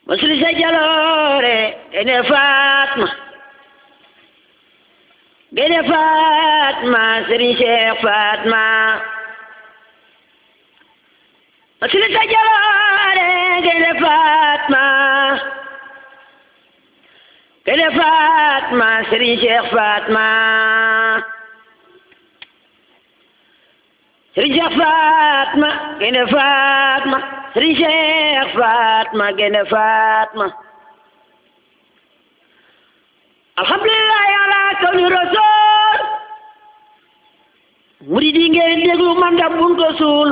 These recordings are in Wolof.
masuli sa jaloore gene Fatma gene Fatma Serigne Cheikh Fatma masuli sa jaloore gene Fatma Serigne Cheikh Fatma Serigne Cheikh Fatma gene Fatma Serigne Cheikh Fatma gene Fatma alhamdulillah ala kawni rasul muridi ngeen déglu man da bun ko suul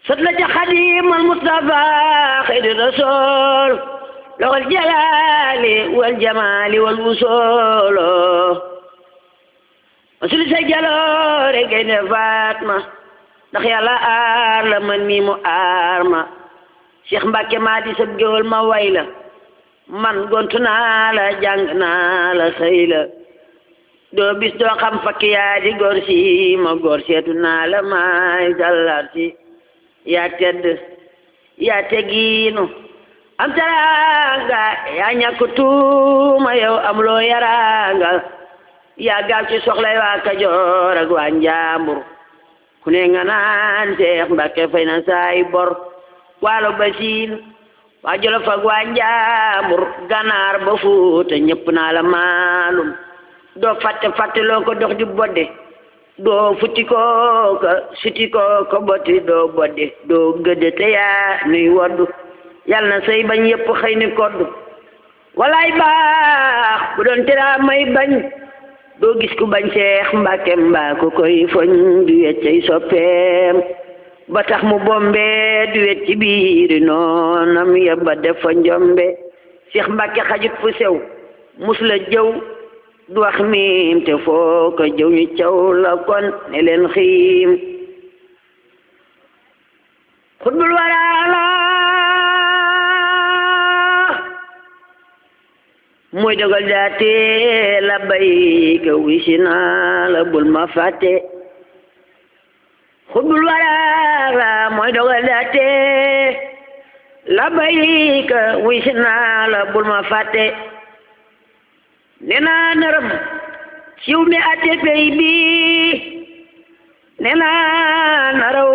sat la ca Xadimal Mustafa xayri rasul loxol jalali wal jamali wal wusolo masuli sa jaloore gene Fatma ndax yàlla aar la man mi mu aar ma Cheikh Mbacke maa di sab géwal ma way la man gontu naa la jàng naa la sëy la doo bis doo xam fakki yaa di góor si ma góor seetu naa la maay sallar si yaa tedd yaa tegiinu am teraanga yaa ñàkk tuuma yow amuloo yaraanga yaa gaaw ci soxlay waa Kajoor ak waa Njaambur ku ne nga naan Seex Mbàkke fay na saay bor waalo ba siin waa Jolof ak waa Njaambur Ganaar ba Fuuta ñëpp naa la maalum doo fàtte loo ko dox di bodde doo futti ko suti ko botti doo bodde doo gëdde te yaa nuy woddu yal na say bañ yëpp xëy ni koddu walaay baax bu doon tera may bañ doo gis ku bañ Seex Mbàkke mbaa ku koy foñ du weccay soppeem ba tax mu bombe du wecc ci biiri noonam yebba def fa njombe Seex Mbàkke xajut fu sew mus la jëw du wax miim te foo ko jëw ñu caw la kon ne leen xiim xutbul waraala mooy dogal daate la bayka wisi naa la bul ma fàtte xutbul waraala mooy dogal daate la bayka wisi naa la bul ma fàtte nee naa nërëm siw mi ate pey bi nee naa naraw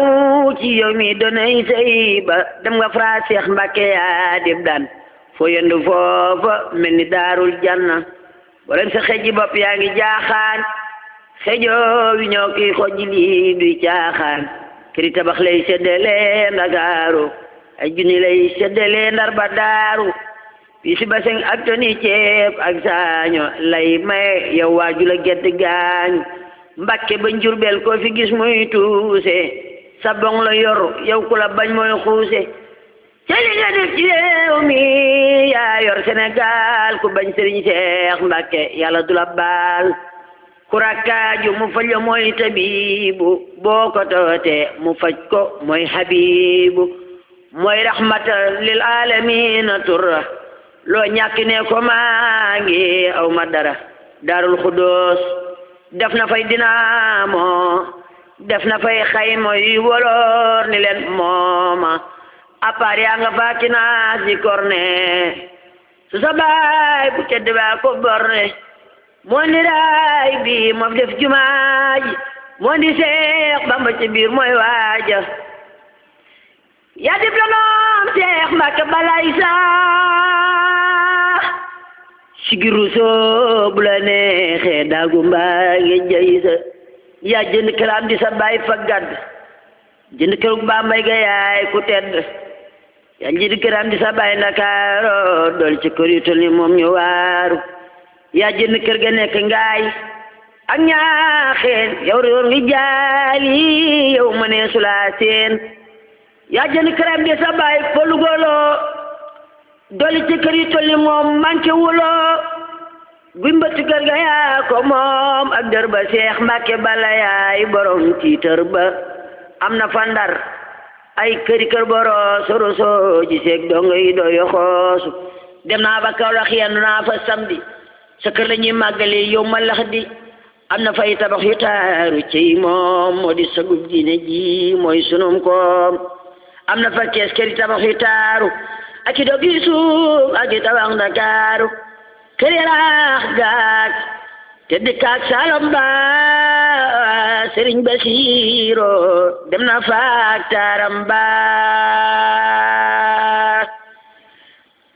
ci yow mi donay sey ba dem nga fra Seex Mbàkke yaa dib daan foo yendu foofa mel ni daarul janna wala sa xeji bopp yaa ngi jaaxaan xejoo wi ñoo ki xoji lii duy caaxaan kiri tabax lay seddale Ndakaaru ay junni lay seddale Ndar ba daaru pi si baseng ak toni ceeb ak saaño lay may yow waaju la gedd gaañ Mbàkke ba Njurbel ko fi gis muy tuuse sa bong la yor yow ku la bañ mooy xuuse celi nga def ci réew mi yaa yor Sénégal ku bañ Sëriñ Seex Mbàkke yàlla du la baal ku rakkaaju mu faj la mooy tabibu boo ko toote mu faj ko mooy habibu mooy rahmatan lil alamina turra loo ñàkk ne ko maa ngi aw ma dara Daarul Xudoos def na fay dinaamo def na fay xayma yu woloor ni leen mooma appaar yaa nga faaki naa si korne su sa baay bu tedd baa ko borne moo ni raay bi moo def jumaaji moo di Seex Bamba ci biir mooy waaja yaa diplôme Seex Mbàkke balay saa sigiru soo bu la neexee daagu mbaa ngi jay sa yaa jënd këram di sa baay fa gàdd jënd kërug Bambay ga yaay ku tedd yaa jënd këram di sa baay Ndakaaro dool ci kër yu tol ni moom ñu waaru yaa jënd kër ga nekk ngaay ak ñaaxeen yow réer ngi jaali yow mënee sulaa seen yaa jënd këram di sa baay polugolo dool ci kër yu tol ni moom manqué wuloo gumbati kër ga yaa ko moom ak dër ba Seex Mbàkke bala yaay borom tiitër ba am na fa Ndar ay kër boro soroso ji seeg dongo yi doyo xoosu dem naa ba Kawlax yendu naa fa samedi sa kër la ñuy màggale yow ma lax di am na fay tabax yu taaru ci moom moo di sagub diine ji mooy sunum koom am na fa kees këri tabax yu taaru ak i dog yi suuf ak i tabax Ndakaaru kër yi raax gaat te dikkaat Saalum ba Sëriñ Basiiro dem na faak taaram ba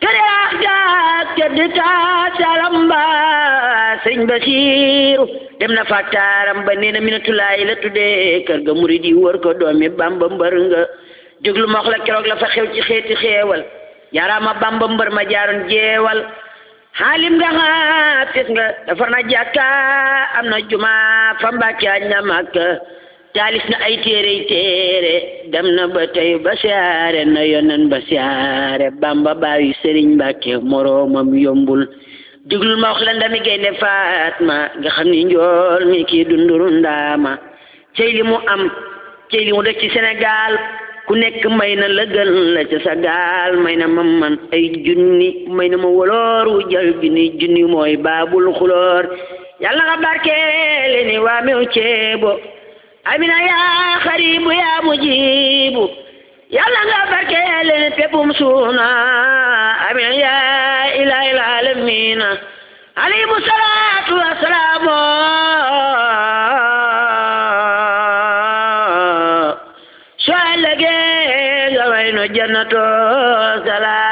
kër yi raax gaat te dikkaat Saalum ba Sëriñ Basiiru dem na faak taaram ba nee na Minatulaay la tuddee kër ga murid yi wër ko doomi Bamba mbër nga déglu ma wax la keroog la fa xew ci xeeti xeewal jaaraama Bamba mbër ma jaaroon jeewal xaalim nga xaafis nga defar na jàkka am na juma fa Mbàkke añ na Makka taalif na ay téere dem na ba tey ba siyaare na yonen ba siyaare Bamba baayu Sëriñ Mbàkke moroomam yombul diglul ma wax la ndami Gaynde Fatma nga xam ni njool mi kii dunduru ndaama cey li mu am cey li mu def ci Sénégal ku nekk may na la gën la ca sa gaal may na ma man ay junni may na ma woloor wu jal junni mooy baabul xuloor yàlla nga barkeele ni waa mew ceebo amina yaa xaribu yaa mujibu yàlla nga barkeele ni peppum suuna amina yaa ilaahil aalamiina alayhimu salaatu wa salaamu jannatu salaam